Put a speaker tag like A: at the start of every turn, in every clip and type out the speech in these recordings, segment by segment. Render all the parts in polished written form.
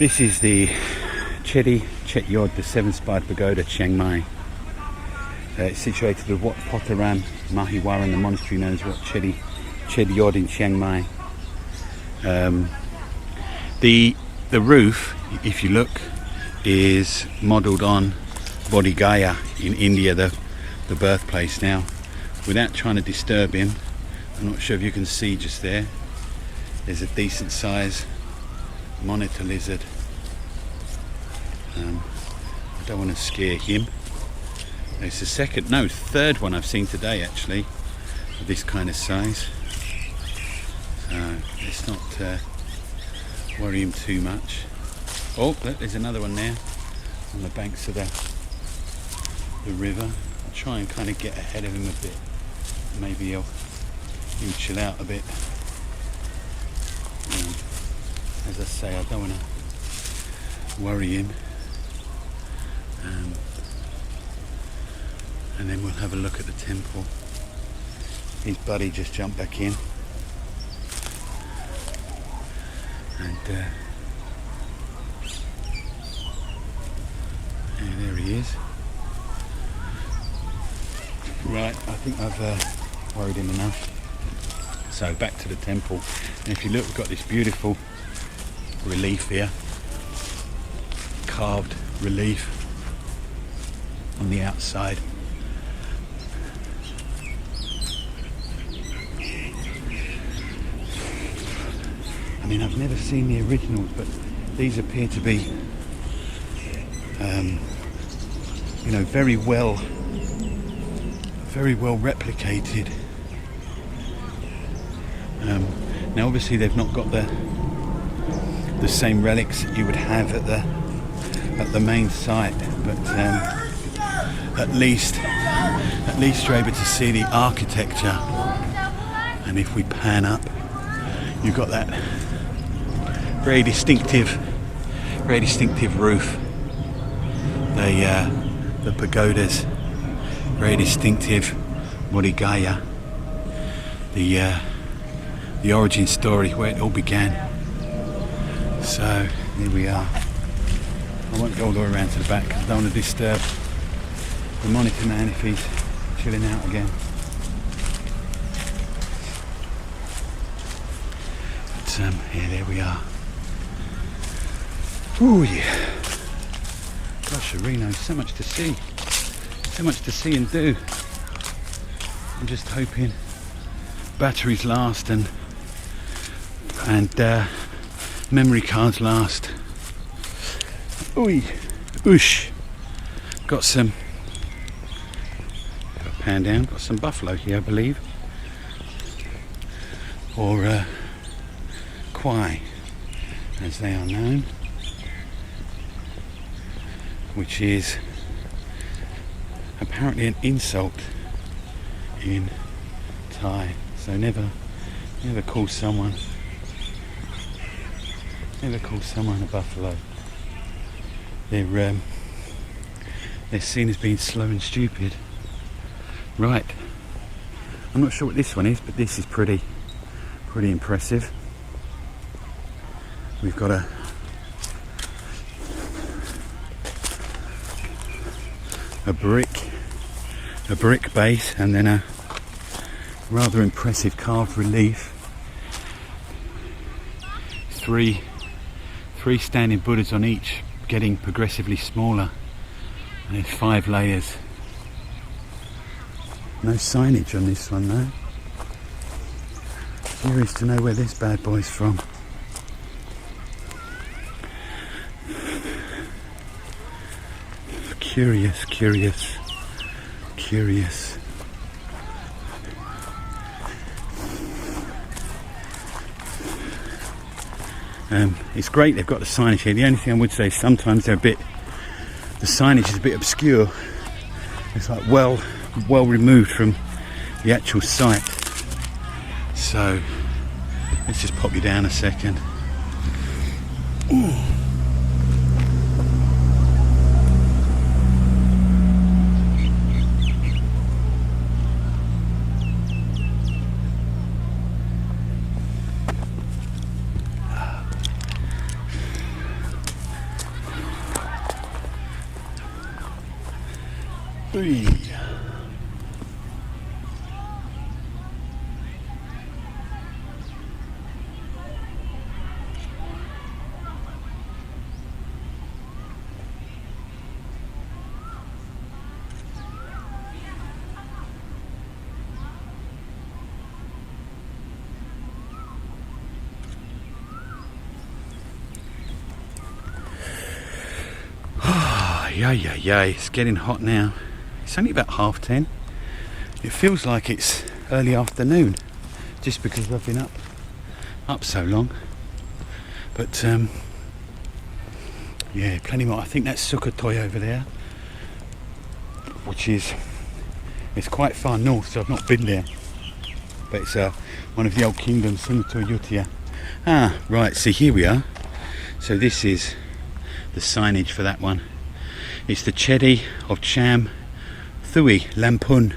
A: This is the Chedi Chet Yod, the seven-spired pagoda, Chiang Mai. It's situated at Wat Maha That, the monastery known as Wat Chedi Chet Yod in Chiang Mai. The roof, if you look, is modelled on Bodh Gaya in India, the birthplace. Now, without trying to disturb him, I'm not sure if you can see just there, there's a decent size monitor lizard. I don't want to scare him. It's the third one I've seen today actually of this kind of size. So let's not worry him too much. Oh, look, there's another one there on the banks of the river. I'll try and kind of get ahead of him a bit. Maybe he'll chill out a bit. As I say, I don't want to worry him. And then we'll have a look at the temple. His buddy just jumped back in. And yeah, there he is. Right, I think I've worried him enough. So back to the temple. And if you look, we've got this beautiful relief here. Carved relief on the outside. I mean, I've never seen the originals, but these appear to be, you know, very well replicated. Now, obviously, they've not got the same relics that you would have at the main site, but at least you're able to see the architecture. And if we pan up, you've got that very distinctive roof. The pagodas, very distinctive. Bodh Gaya, the origin story, where it all began. So here we are. I won't go all the way around to the back because I don't want to disturb the monitor man if he's chilling out again. But yeah, there we are. Oh yeah. Gosh, Reno, so much to see. So much to see and do. I'm just hoping batteries last and memory cards last. Oi, oosh. Got some, got a pan down, got some buffalo here, I believe. Or kwai, as they are known. Which is apparently an insult in Thai. So never call someone a buffalo. They're seen as being slow and stupid. Right. I'm not sure what this one is, but this is pretty impressive. We've got a brick base and then a rather impressive carved relief. Three standing Buddhas on each, getting progressively smaller, and there's 5 layers. No signage on this one though. Curious to know where this bad boy's from. Curious. It's great they've got the signage here. The only thing I would say is sometimes the signage is a bit obscure. It's like well removed from the actual site. So let's just pop you down a second. Ooh. Three. Yeah, it's getting hot now. It's only about 10:30. It feels like it's early afternoon, just because I've been up so long. But yeah, plenty more. I think that's Sukothai over there, which is, it's quite far north, so I've not been there. But it's one of the old kingdoms, Samut. Ah, right. See, here we are. So this is the signage for that one. It's the Chedi of Cham, Thewi, Lamphun,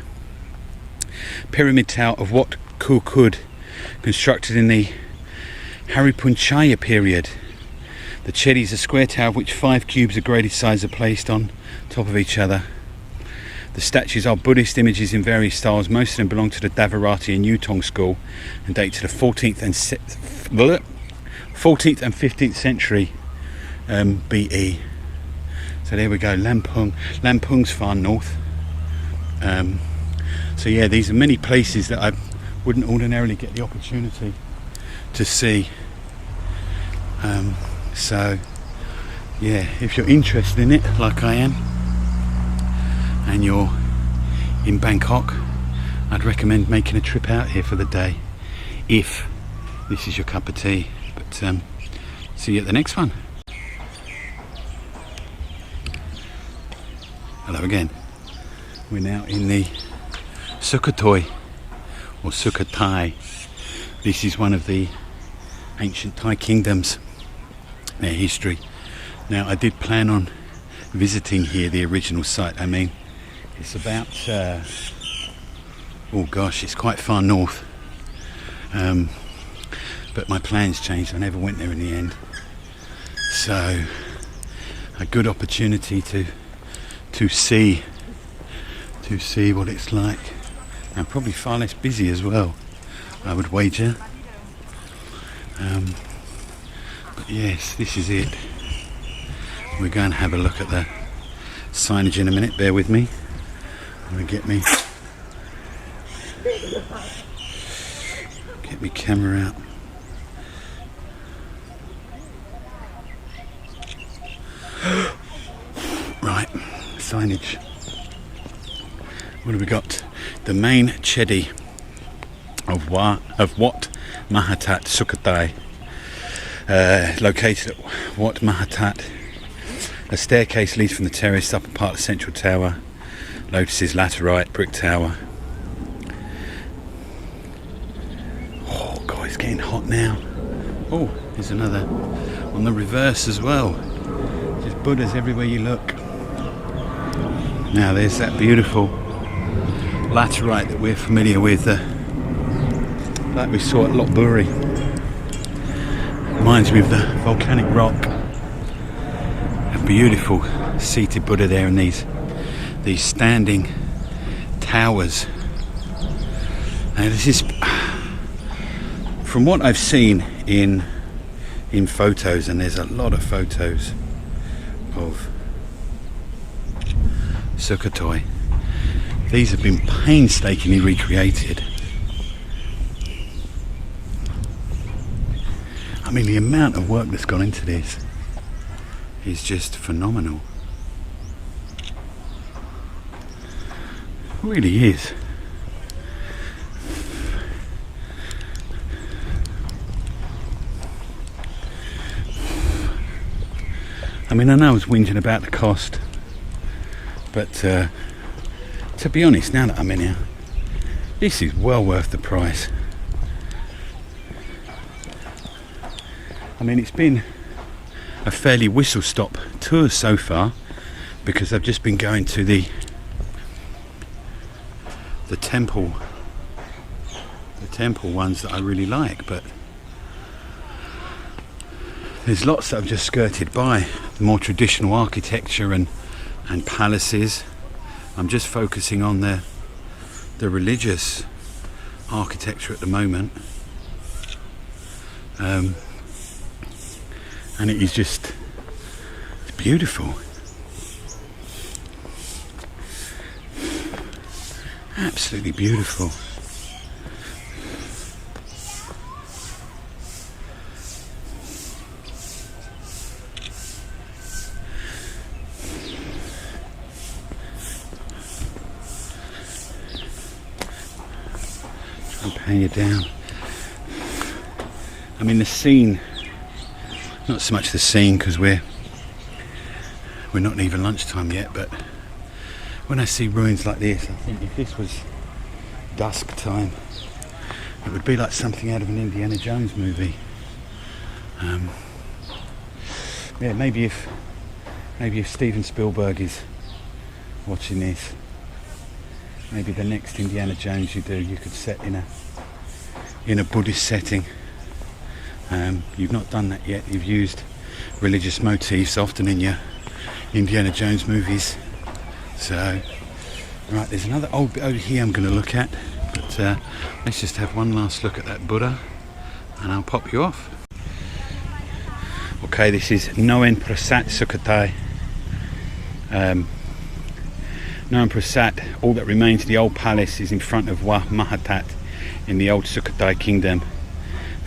A: pyramid tower of Wat Maha That, constructed in the Haripunchaya period. The Chedi is a square tower of which 5 cubes of graded size are placed on top of each other. The statues are Buddhist images in various styles. Most of them belong to the Davarati and Yutong school and date to the 14th and 15th century BE. So there we go, Lamphun. Lamphun's far north. So yeah, these are many places that I wouldn't ordinarily get the opportunity to see. So yeah, if you're interested in it, like I am, and you're in Bangkok, I'd recommend making a trip out here for the day, if this is your cup of tea. But see you at the next one. Hello again. We're now in the Sukothai, or Sukothai. This is one of the ancient Thai kingdoms, their history. Now, I did plan on visiting here, the original site. I mean, it's about, oh gosh, it's quite far north. But my plans changed. I never went there in the end. So, a good opportunity to see what it's like, and probably far less busy as well, I would wager. But yes, this is it. We're going to have a look at the signage in a minute. Bear with me. I'm going to get me camera out. Right, signage. What have we got? The main Chedi of Wat Maha That, Sukothai, located at Wat Maha That. A staircase leads from the terrace upper part of the central tower. Lotuses, laterite, brick tower. Oh god, it's getting hot now. Oh, there's another on the reverse as well. Just Buddhas everywhere you look. Now there's that beautiful laterite that we're familiar with, like we saw at Lopburi. Reminds me of the volcanic rock. A beautiful seated Buddha there, and these standing towers. Now this is, from what I've seen in photos, and there's a lot of photos of Sukothai. These have been painstakingly recreated. I mean, the amount of work that's gone into this is just phenomenal. It really is. I mean, I know I was whinging about the cost, but to be honest, now that I'm in here, this is well worth the price. I mean, it's been a fairly whistle-stop tour so far, because I've just been going to the temple ones that I really like, but there's lots that I've just skirted by. The more traditional architecture and palaces, I'm just focusing on the religious architecture at the moment, and it is just beautiful, absolutely beautiful. Pan you down. I mean, the scene, not so much the scene because we're not even lunchtime yet, but when I see ruins like this, I think if this was dusk time, it would be like something out of an Indiana Jones movie. Yeah, maybe if Steven Spielberg is watching this, maybe the next Indiana Jones you do, you could set in a Buddhist setting. You've not done that yet. You've used religious motifs often in your Indiana Jones movies. So, right, there's another old bit over here I'm going to look at, but let's just have one last look at that Buddha and I'll pop you off. Okay, this is Noen Prasat Sukothai. Noen Prasat, all that remains of the old palace, is in front of Wat Maha That in the old Sukothai kingdom.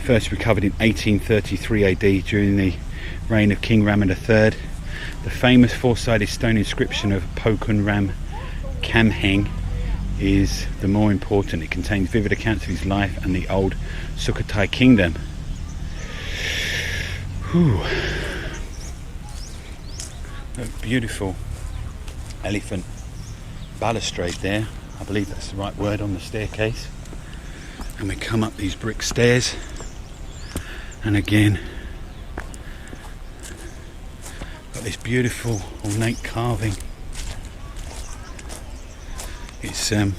A: First recovered in 1833 AD during the reign of King Rama III. The famous four-sided stone inscription of Prakan Ram Kamheng is the more important. It contains vivid accounts of his life and the old Sukothai kingdom. Whew. Look, beautiful elephant balustrade there. I believe that's the right word on the staircase. And we come up these brick stairs, and again got this beautiful ornate carving. It's I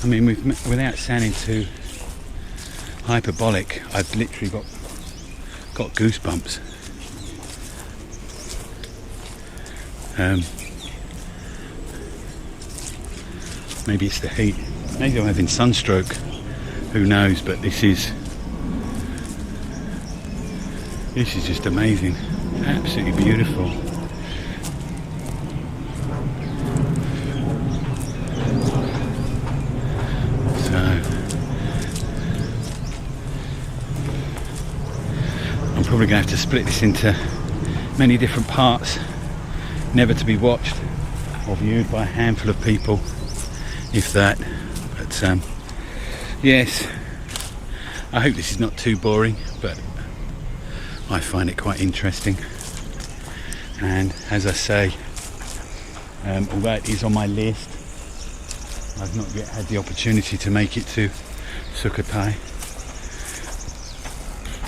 A: mean, without sounding too hyperbolic, I've literally got goosebumps. Maybe it's the heat. Maybe I'm having sunstroke. Who knows? But this is just amazing. Absolutely beautiful. So I'm probably going to have to split this into many different parts, never to be watched or viewed by a handful of people, if that. But yes, I hope this is not too boring, but I find it quite interesting. And as I say, although it is on my list, I've not yet had the opportunity to make it to Sukothai.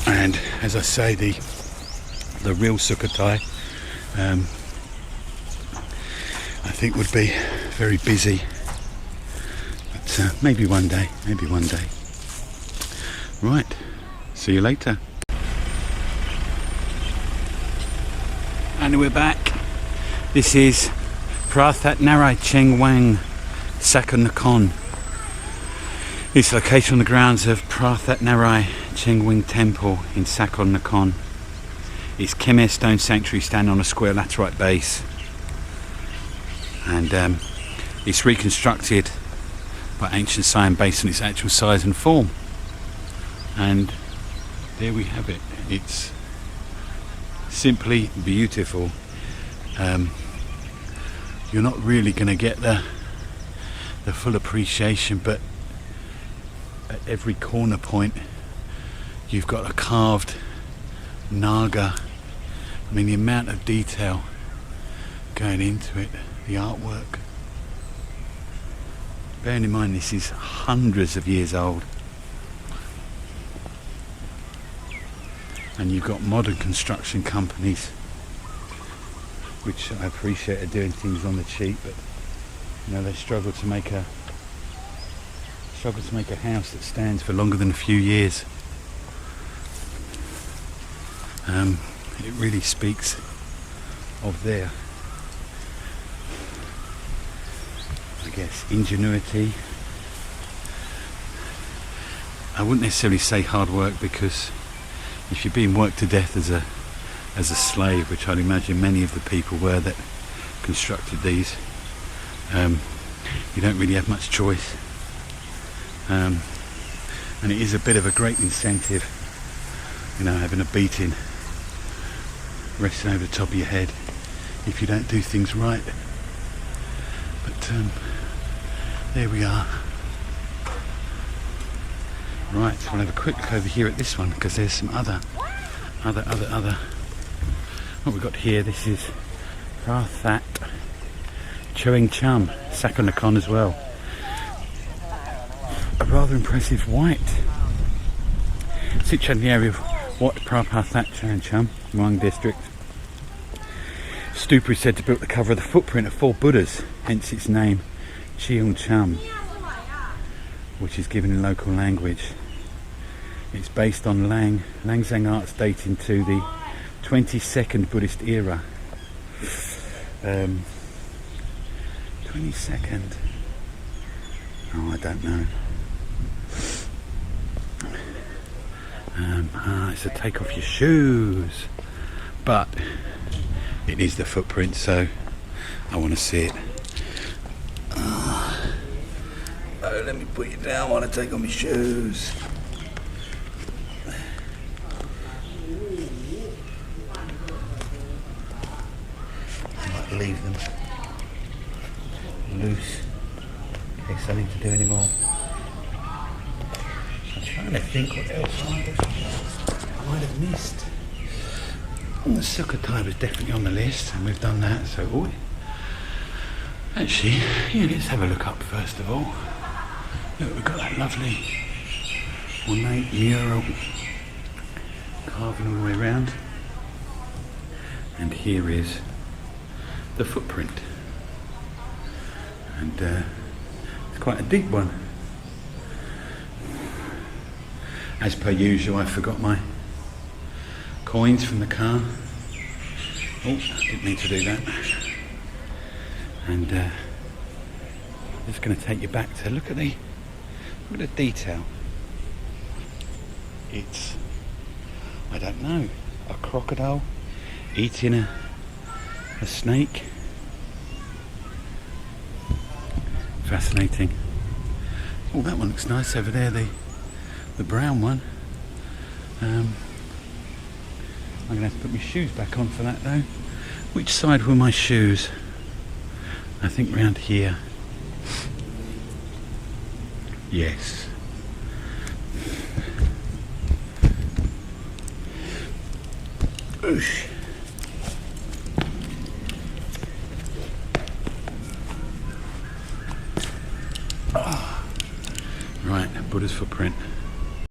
A: And as I say, the real Sukothai I think would be very busy. Maybe one day. Right, see you later. And we're back. This is Prakan Narai Cheng Wang Sakon Nakhon. It's located on the grounds of Prakan Narai Cheng Wang Temple in Sakon Nakhon. It's Khmer stone sanctuary standing on a square laterite base, and it's reconstructed by ancient Siam based on its actual size and form. And there we have it. It's simply beautiful. You're not really going to get the full appreciation, but at every corner point you've got a carved naga. I mean, the amount of detail going into it, the artwork. Bearing in mind this is hundreds of years old, and you've got modern construction companies, which I appreciate, are doing things on the cheap, but you know, they struggle to make a house that stands for longer than a few years. It really speaks of their guess, ingenuity. I wouldn't necessarily say hard work, because if you're being worked to death as a slave, which I'd imagine many of the people were that constructed these, you don't really have much choice. And it is a bit of a great incentive, you know, having a beating resting over the top of your head if you don't do things right. But there we are. Right, so we'll have a quick look over here at this one, because there's some other. What we've got here, this is Maha That, Cham, Sakonakon as well. A rather impressive white. Situated in the area of Wat Maha That, Cham, Muang district. Stupa is said to build the cover of the footprint of 4 Buddhas, hence its name, Cham, which is given in local language. It's based on Langzang arts dating to the 22nd Buddhist era. 22nd? Oh, I don't know. It's to take off your shoes. But it is the footprint, so I want to see it. Oh, let me put you down while I take off my shoes. I might leave them loose in case I need to do any more. I'm trying to think what else I might have missed. The Sukothai was definitely on the list, and we've done that, so actually, yeah, let's have a look up first of all. Look, we've got that lovely ornate mural carving all the way around, and here is the footprint, and it's quite a deep one. As per usual, I forgot my coins from the car. Oh, didn't mean to do that. And I'm just going to take you back to look at the detail. It's, I don't know, a crocodile eating a snake. Fascinating. Oh, that one looks nice over there, the brown one. I'm going to have to put my shoes back on for that though. Which side were my shoes? I think round here. Yes. Oosh. Oh. Right, Buddha's footprint.